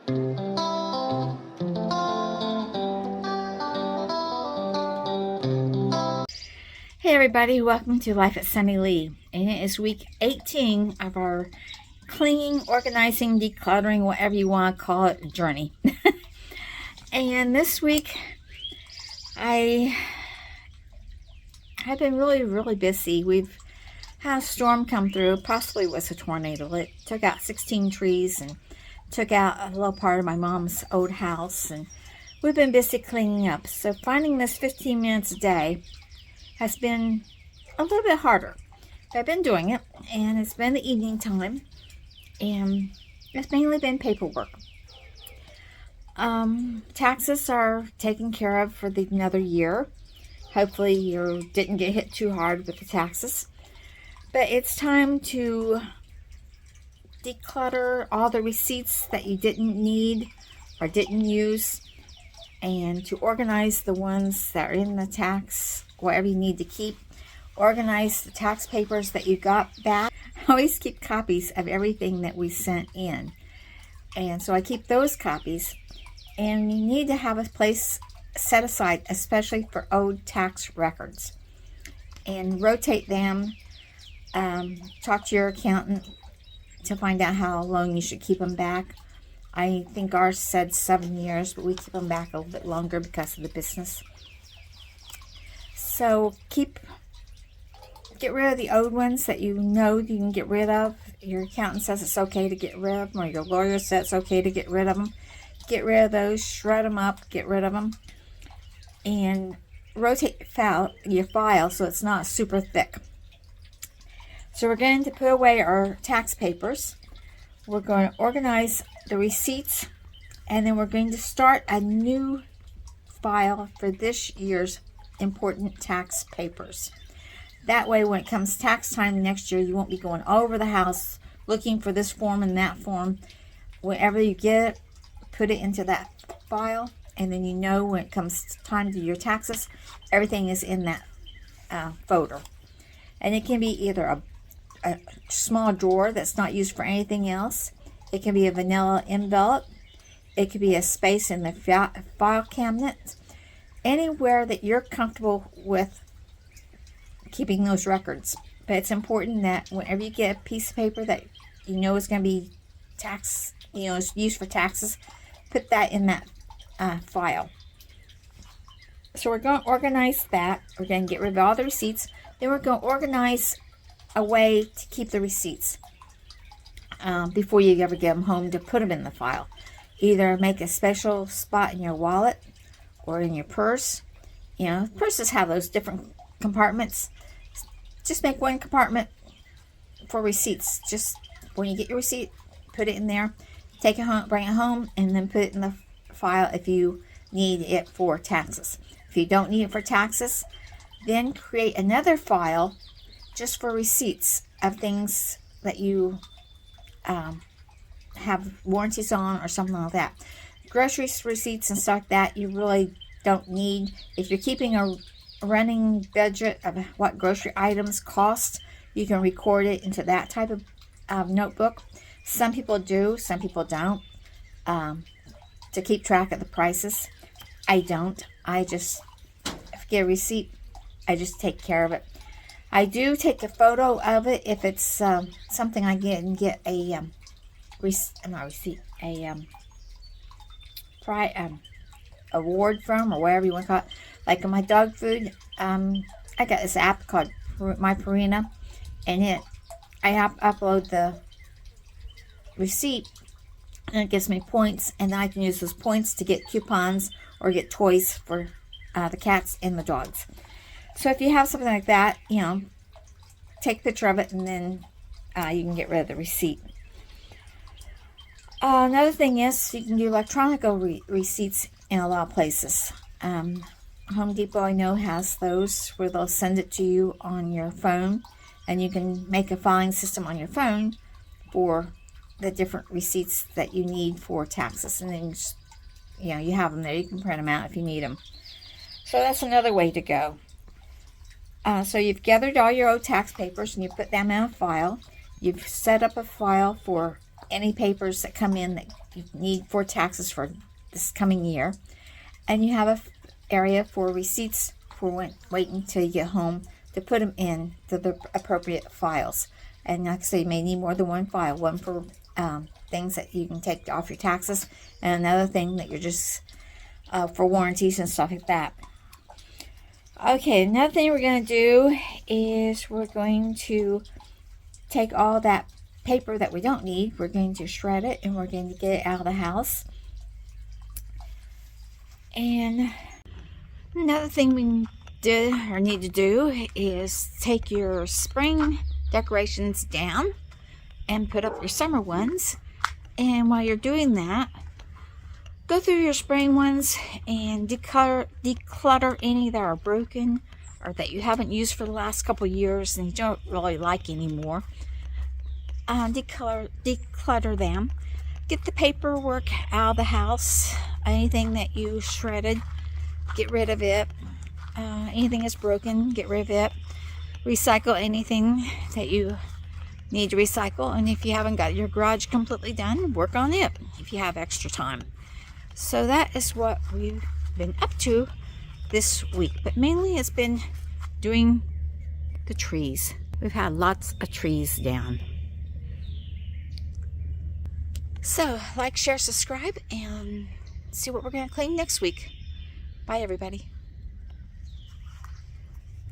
Hey everybody, welcome to Life at Sunny Lea, and it is week 18 of our cleaning, organizing, decluttering, whatever you want to call it, journey. And this week I've been really busy. We've had a storm come through, possibly was a tornado. It took out 16 trees and took out a little part of my mom's old house, and we've been busy cleaning up. So finding this 15 minutes a day has been a little bit harder. I've been doing it, and it's been the evening time, and it's mainly been paperwork. Taxes are taken care of for another year. Hopefully you didn't get hit too hard with the taxes. But it's time to declutter all the receipts that you didn't need or didn't use, and to organize the ones that are in the tax, whatever you need to keep. Organize the tax papers that you got back. I always keep copies of everything that we sent in, and so I keep those copies. And you need to have a place set aside, especially for old tax records, and rotate them. Talk to your accountant to find out how long you should keep them back. I think ours said 7 years, but we keep them back a little bit longer because of the business. So get rid of the old ones that you know you can get rid of. Your accountant says it's okay to get rid of them, or your lawyer says it's okay to get rid of them. Get rid of those, shred them up, get rid of them, and rotate your file so it's not super thick. So we're going to put away our tax papers. We're going to organize the receipts, and then we're going to start a new file for this year's important tax papers. That way, when it comes tax time next year, you won't be going all over the house looking for this form and that form. Whenever you get it, put it into that file, and then you know when it comes time to your taxes, everything is in that folder. And it can be either a small drawer that's not used for anything else. It can be a vanilla envelope. It could be a space in the file cabinet. Anywhere that you're comfortable with keeping those records. But it's important that whenever you get a piece of paper that you know is going to be is used for taxes, put that in that file. So we're going to organize that. We're going to get rid of all the receipts. Then we're going to organize a way to keep the receipts before you ever get them home, to put them in the file. Either make a special spot in your wallet or in your purse. Purses have those different compartments. Just make one compartment for receipts. Just when you get your receipt, put it in there. Take it home, bring it home, and then put it in the file if you need it for taxes. If you don't need it for taxes, then create another file just for receipts of things that you have warranties on or something like that. Grocery receipts and stuff like that you really don't need. If you're keeping a running budget of what grocery items cost, you can record it into that type of notebook. Some people do, some people don't, to keep track of the prices. I don't. I just, if I get a receipt, I just take care of it. I do take a photo of it if it's something I get a award from, or whatever you want to call it. Like my dog food, I got this app called My Purina, and I upload the receipt, and it gives me points, and I can use those points to get coupons or get toys for the cats and the dogs. So if you have something like that, take a picture of it, and then you can get rid of the receipt. Another thing is you can do electronic receipts in a lot of places. Home Depot, I know, has those where they'll send it to you on your phone, and you can make a filing system on your phone for the different receipts that you need for taxes, and then you have them there. You can print them out if you need them. So that's another way to go. So you've gathered all your old tax papers and you put them in a file. You've set up a file for any papers that come in that you need for taxes for this coming year. And you have a area for receipts for waiting till you get home to put them in to the appropriate files. And like I say, you may need more than one file. One for things that you can take off your taxes, and another thing that you're just for warranties and stuff like that. Okay, another thing we're going to do is we're going to take all that paper that we don't need, we're going to shred it, and we're going to get it out of the house. And another thing we need to do is take your spring decorations down and put up your summer ones. And while you're doing that, go through your spring ones and declutter any that are broken or that you haven't used for the last couple years and you don't really like anymore. Declutter them. Get the paperwork out of the house. Anything that you shredded, get rid of it. Anything that's broken, get rid of it. Recycle anything that you need to recycle. And if you haven't got your garage completely done, work on it if you have extra time. So that is what we've been up to this week. But mainly it's been doing the trees. We've had lots of trees down. So like, share, subscribe, and see what we're going to clean next week. Bye, everybody.